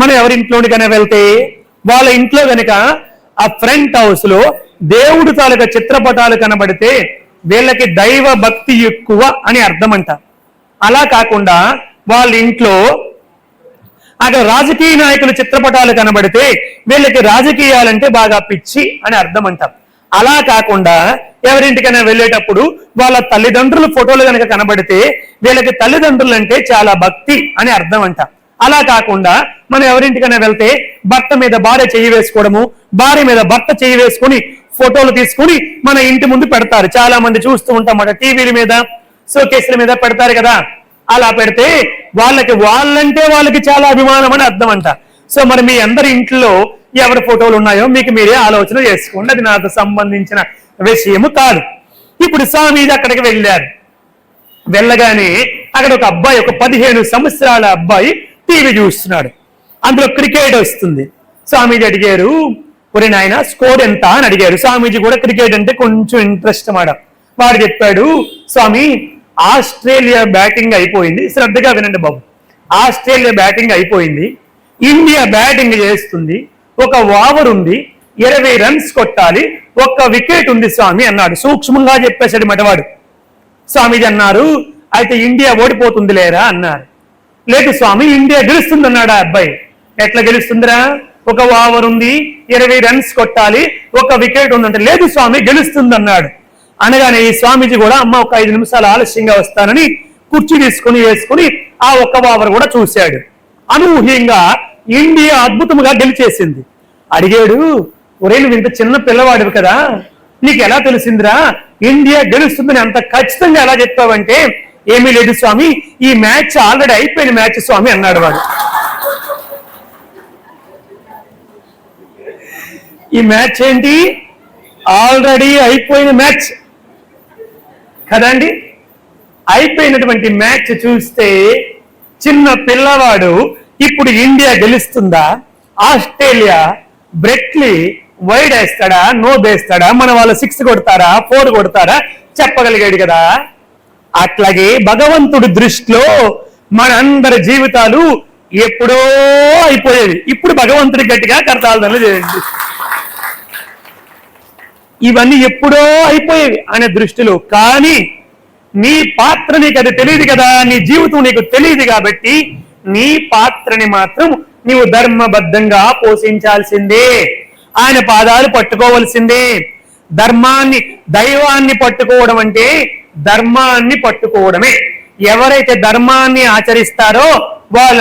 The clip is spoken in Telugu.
మనం ఎవరింట్లోనికైనా వెళ్తే వాళ్ళ ఇంట్లో కనుక ఆ ఫ్రంట్ హౌస్ లో దేవుడి తాలూకా చిత్రపటాలు కనబడితే వీళ్ళకి దైవ భక్తి ఎక్కువ అని అర్థం అంట. అలా కాకుండా వాళ్ళ ఇంట్లో అక్కడ రాజకీయ నాయకుల చిత్రపటాలు కనబడితే వీళ్ళకి రాజకీయాలంటే బాగా పిచ్చి అని అర్థం అంట. అలా కాకుండా ఎవరింటికైనా వెళ్ళేటప్పుడు వాళ్ళ తల్లిదండ్రుల ఫోటోలు కనుక కనబడితే వీళ్ళకి తల్లిదండ్రులు అంటే చాలా భక్తి అని అర్థం అంట. అలా కాకుండా మనం ఎవరింటికైనా వెళ్తే భర్త మీద భార్య చెయ్యి వేసుకోవడము, భార్య మీద భర్త చెయ్యి వేసుకుని ఫోటోలు తీసుకుని మన ఇంటి ముందు పెడతారు. చాలా మంది చూస్తూ ఉంటాం అన్నమాట, టీవీల మీద షోకేసుల మీద పెడతారు కదా. అలా పెడితే వాళ్ళంటే వాళ్ళకి చాలా అభిమానం అని అర్థం అంట. సో మరి మీ అందరి ఇంట్లో ఎవరి ఫోటోలు ఉన్నాయో మీకు మీరే ఆలోచన చేసుకోండి, అది నాకు సంబంధించిన విషయము కాదు. ఇప్పుడు స్వామీజీ అక్కడికి వెళ్ళారు. వెళ్ళగానే అక్కడ ఒక అబ్బాయి, ఒక 15 సంవత్సరాల అబ్బాయి టీవీ చూస్తున్నాడు. అందులో క్రికెట్ వస్తుంది. స్వామీజీ అడిగారు, ఒరే నాయన స్కోర్ ఎంత అని అడిగారు. స్వామీజీ కూడా క్రికెట్ అంటే కొంచెం ఇంట్రెస్ట్ మాట. వాడు చెప్పాడు, స్వామి ఆస్ట్రేలియా బ్యాటింగ్ అయిపోయింది, శ్రద్ధగా వినండి బాబు, ఆస్ట్రేలియా బ్యాటింగ్ అయిపోయింది, ఇండియా బ్యాటింగ్ చేస్తుంది, ఒక ఓవర్ ఉంది, 20 రన్స్ కొట్టాలి, ఒక్క వికెట్ ఉంది స్వామి అన్నాడు. సూక్ష్మంగా చెప్పేశాడు మటవాడు. స్వామీజీ అన్నారు, అయితే ఇండియా ఓడిపోతుంది లేరా అన్నారు. లేదు స్వామి ఇండియా గెలుస్తుంది అన్నాడు ఆ అబ్బాయి. ఎట్లా గెలుస్తుందిరా, ఒక ఓవర్ ఉంది, 20 రన్స్ కొట్టాలి, ఒక వికెట్ ఉందంటే. లేదు స్వామి గెలుస్తుంది అన్నాడు. అనగానే ఈ స్వామీజీ కూడా అమ్మ ఒక 5 నిమిషాలు ఆలస్యంగా వస్తానని కుర్చీ తీసుకుని వేసుకుని ఆ ఒక్క ఓవర్ కూడా చూశాడు. అనూహ్యంగా ఇండియా అద్భుతంగా గెలిచేసింది. అడిగాడు, ఒరే నువ్వు ఇంత చిన్న పిల్లవాడివి కదా, నీకు ఎలా తెలిసిందిరా ఇండియా గెలుస్తుందని అంత ఖచ్చితంగా ఎలా చెప్తావంటే, ఏమీ లేదు స్వామి ఈ మ్యాచ్ ఆల్రెడీ అయిపోయిన మ్యాచ్ స్వామి అన్నాడు వాడు. ఈ మ్యాచ్ ఏంటి, ఆల్రెడీ అయిపోయిన మ్యాచ్ కదండి. అయిపోయినటువంటి మ్యాచ్ చూస్తే చిన్న పిల్లవాడు ఇప్పుడు ఇండియా గెలుస్తుందా, Australia Brett Lee wide, no వేస్తాడా, మన వాళ్ళు 6 కొడతారా 4 కొడతారా చెప్పగలిగాడు కదా. అట్లాగే భగవంతుడి దృష్టిలో మనందరి జీవితాలు ఎప్పుడో అయిపోయేవి, ఇప్పుడు భగవంతుడి గట్టిగా కర్తాలు చేయండి, ఇవన్నీ ఎప్పుడో అయిపోయేవి ఆయన దృష్టిలో. కానీ నీ పాత్ర నీకు అది తెలియదు కదా, నీ జీవితం నీకు తెలియదు కాబట్టి నీ పాత్రని మాత్రం నీవు ధర్మబద్ధంగా పోషించాల్సిందే, ఆయన పాదాలు పట్టుకోవాల్సిందే. ధర్మాన్ని దైవాన్ని పట్టుకోవడం అంటే ధర్మాన్ని పట్టుకోవడమే. ఎవరైతే ధర్మాన్ని ఆచరిస్తారో వాళ్ళ